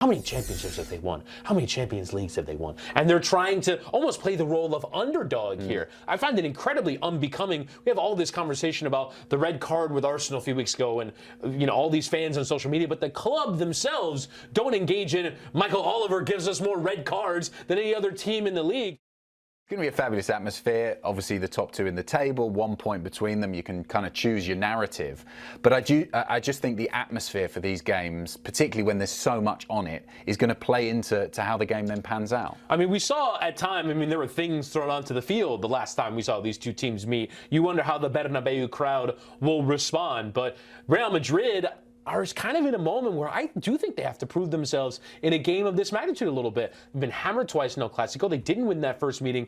How many championships have they won? How many Champions Leagues have they won? And they're trying to almost play the role of underdog here. I find it incredibly unbecoming. We have all this conversation about the red card with Arsenal a few weeks ago and, all these fans on social media, but the club themselves don't engage in Michael Oliver gives us more red cards than any other team in the league. It's going to be a fabulous atmosphere. Obviously, the top two in the table, 1 point between them. You can kind of choose your narrative. But I just think the atmosphere for these games, particularly when there's so much on it, is going to play into how the game then pans out. I mean, we saw at time, there were things thrown onto the field the last time we saw these two teams meet. You wonder how the Bernabeu crowd will respond. But Real Madrid are kind of in a moment where I do think they have to prove themselves in a game of this magnitude a little bit. They've been hammered twice in El Clasico. They didn't win that first meeting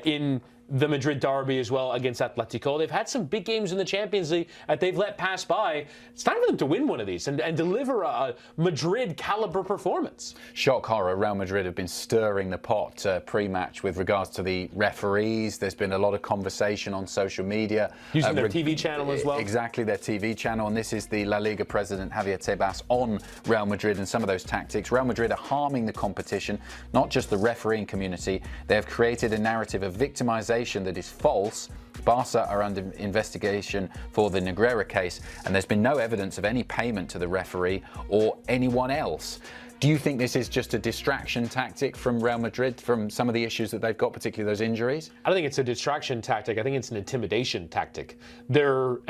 in the Madrid Derby as well against Atlético. They've had some big games in the Champions League that they've let pass by. It's time for them to win one of these and deliver a Madrid caliber performance. Shock horror. Real Madrid have been stirring the pot pre-match with regards to the referees. There's been a lot of conversation on social media. Using their TV channel as well. Exactly, their TV channel. And this is the La Liga president, Javier Tebas, on Real Madrid and some of those tactics. Real Madrid are harming the competition, not just the refereeing community. They have created a narrative of victimization that is false. Barca are under investigation for the Negreira case, and there's been no evidence of any payment to the referee or anyone else. Do you think this is just a distraction tactic from Real Madrid from some of the issues that they've got, particularly those injuries? I don't think it's a distraction tactic. I think it's an intimidation tactic. There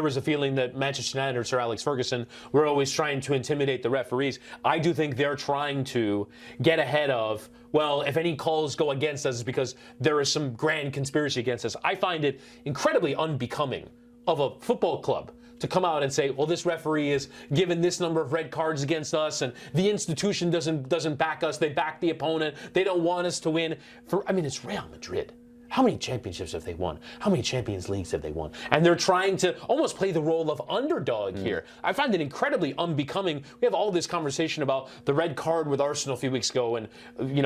was a feeling that Manchester United or Sir Alex Ferguson were always trying to intimidate the referees. I do think they're trying to get ahead of, well, if any calls go against us, it's because there is some grand conspiracy against us. I find it incredibly unbecoming of a football club to come out and say, well, this referee is given this number of red cards against us, and the institution doesn't back us. They back the opponent. They don't want us to win. It's Real Madrid. How many championships have they won? How many Champions Leagues have they won? And they're trying to almost play the role of underdog here. I find it incredibly unbecoming. We have all this conversation about the red card with Arsenal a few weeks ago and,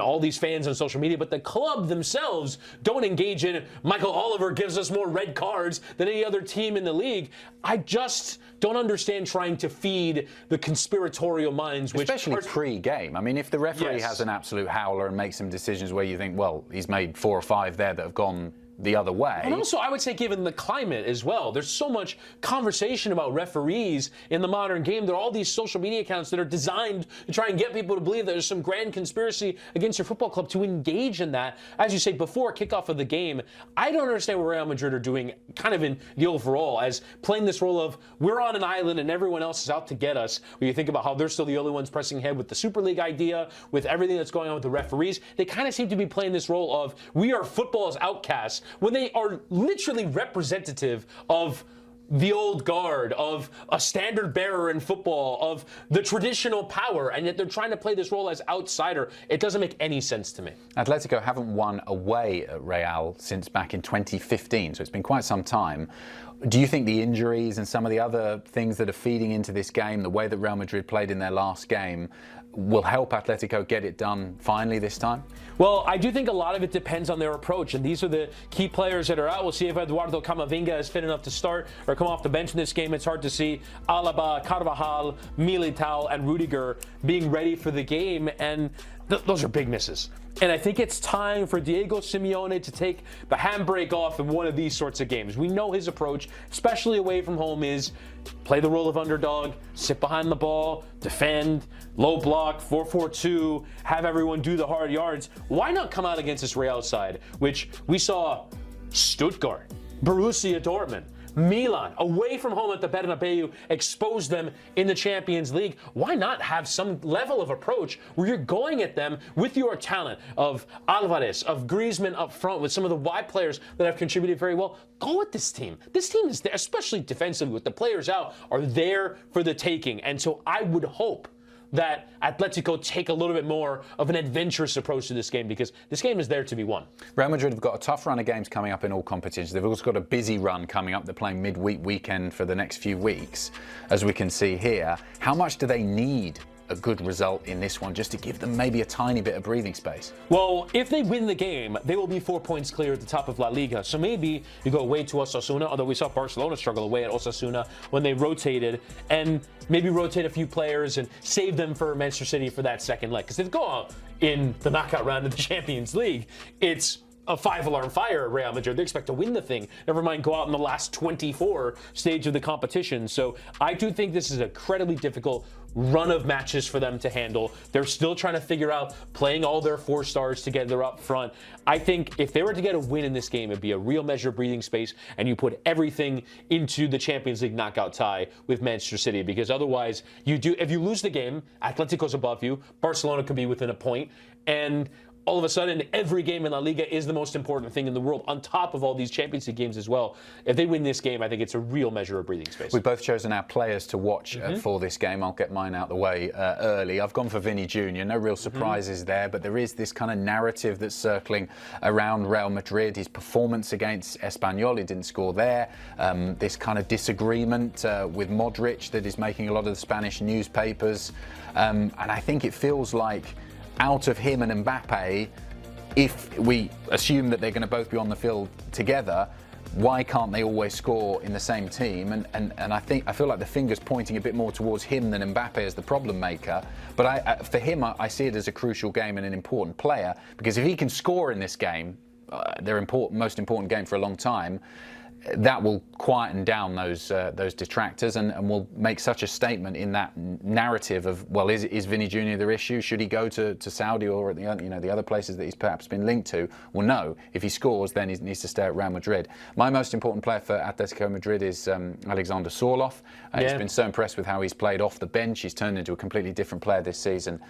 all these fans on social media, but the club themselves don't engage in Michael Oliver gives us more red cards than any other team in the league. I just don't understand trying to feed the conspiratorial minds. Especially pre-game. If the referee has an absolute howler and makes some decisions where you think, well, he's made 4 or 5 there that have gone the other way. And also, I would say, given the climate as well, there's so much conversation about referees in the modern game. There are all these social media accounts that are designed to try and get people to believe that there's some grand conspiracy against your football club to engage in that. As you say, before kickoff of the game, I don't understand what Real Madrid are doing kind of in the overall as playing this role of we're on an island and everyone else is out to get us. When you think about how they're still the only ones pressing ahead with the Super League idea, with everything that's going on with the referees, they kind of seem to be playing this role of we are football's outcasts, when they are literally representative of the old guard, of a standard bearer in football, of the traditional power, and yet they're trying to play this role as outsider. It doesn't make any sense to me. Atletico haven't won away at Real since back in 2015, so it's been quite some time. Do you think the injuries and some of the other things that are feeding into this game, the way that Real Madrid played in their last game, will help Atletico get it done finally this time? Well, I do think a lot of it depends on their approach, and these are the key players that are out. We'll see if Eduardo Camavinga is fit enough to start or come off the bench in this game. It's hard to see Alaba, Carvajal, Militao, and Rudiger being ready for the game, and those are big misses. And I think it's time for Diego Simeone to take the handbrake off in one of these sorts of games. We know his approach, especially away from home, is play the role of underdog, sit behind the ball, defend, low block, 4-4-2, have everyone do the hard yards. Why not come out against this Real side, which we saw Stuttgart, Borussia Dortmund, Milan, away from home at the Bernabeu, expose them in the Champions League. Why not have some level of approach where you're going at them with your talent of Alvarez, of Griezmann up front, with some of the wide players that have contributed very well? Go with this team. This team is there, especially defensively, with the players out, are there for the taking. And so I would hope that Atletico take a little bit more of an adventurous approach to this game, because this game is there to be won. Real Madrid have got a tough run of games coming up in all competitions. They've also got a busy run coming up. They're playing midweek weekend for the next few weeks, as we can see here. How much do they need a good result in this one just to give them maybe a tiny bit of breathing space? Well, if they win the game, they will be 4 points clear at the top of La Liga. So maybe you go away to Osasuna, although we saw Barcelona struggle away at Osasuna when they rotated, and maybe rotate a few players and save them for Manchester City for that second leg. Because if they go out in the knockout round of the Champions League, it's a 5-alarm fire at Real Madrid. They expect to win the thing. Never mind go out in the last 24 stage of the competition. So I do think this is an incredibly difficult run of matches for them to handle. They're still trying to figure out playing all their 4 stars together up front. I think if they were to get a win in this game, it'd be a real measure of breathing space, and you put everything into the Champions League knockout tie with Manchester City, because otherwise if you lose the game, Atletico's above you, Barcelona could be within a point, and all of a sudden, every game in La Liga is the most important thing in the world, on top of all these Champions League games as well. If they win this game, I think it's a real measure of breathing space. We've both chosen our players to watch for this game. I'll get mine out the way early. I've gone for Vinny Jr. No real surprises there, but there is this kind of narrative that's circling around Real Madrid. His performance against Espanyol, he didn't score there. This kind of disagreement with Modric that is making a lot of the Spanish newspapers. And I think it feels like out of him and Mbappe, if we assume that they're going to both be on the field together, why can't they always score in the same team? And I feel like the finger's pointing a bit more towards him than Mbappe as the problem maker. But for him, I see it as a crucial game and an important player, because if he can score in this game, their most important game for a long time, that will quieten down those detractors and will make such a statement in that narrative of, well, is Vinny Jr. their issue? Should he go to Saudi or the other places that he's perhaps been linked to? Well, no. If he scores, then he needs to stay at Real Madrid. My most important player for Atletico Madrid is Alexander Sorloth. He's been so impressed with how he's played off the bench. He's turned into a completely different player this season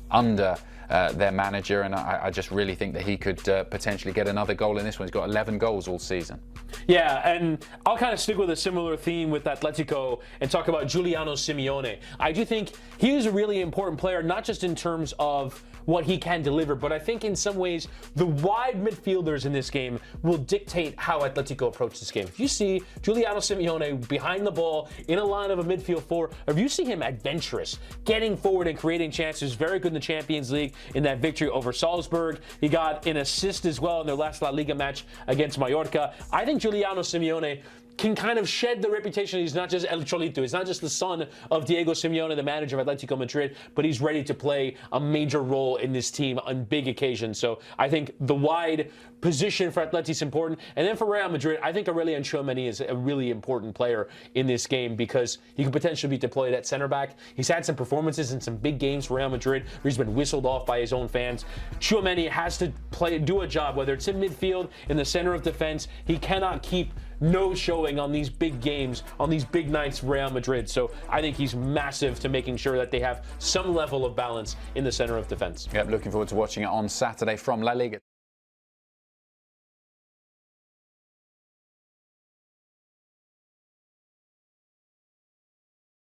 under their manager, and I just really think that he could potentially get another goal in this one. He's got 11 goals all season. Yeah, and I'll kind of stick with a similar theme with Atletico and talk about Giuliano Simeone. I do think he is a really important player, not just in terms of what he can deliver, but I think in some ways the wide midfielders in this game will dictate how Atletico approach this game. If you see Giuliano Simeone behind the ball in a line of a midfield 4, if you see him adventurous, getting forward and creating chances, very good in the Champions League in that victory over Salzburg. He got an assist as well in their last La Liga match against Mallorca. I think Giuliano Simeone can kind of shed the reputation. He's not just El Cholito. He's not just the son of Diego Simeone, the manager of Atletico Madrid, but he's ready to play a major role in this team on big occasions. So I think the wide position for Atleti is important. And then for Real Madrid, I think Aurelien Tchouameni is a really important player in this game because he could potentially be deployed at center back. He's had some performances in some big games for Real Madrid where he's been whistled off by his own fans. Tchouameni has to do a job, whether it's in midfield, in the center of defense. He cannot keep no showing on these big games, on these big nights for Real Madrid. So I think he's massive to making sure that they have some level of balance in the center of defense. Yep, looking forward to watching it on Saturday from La Liga.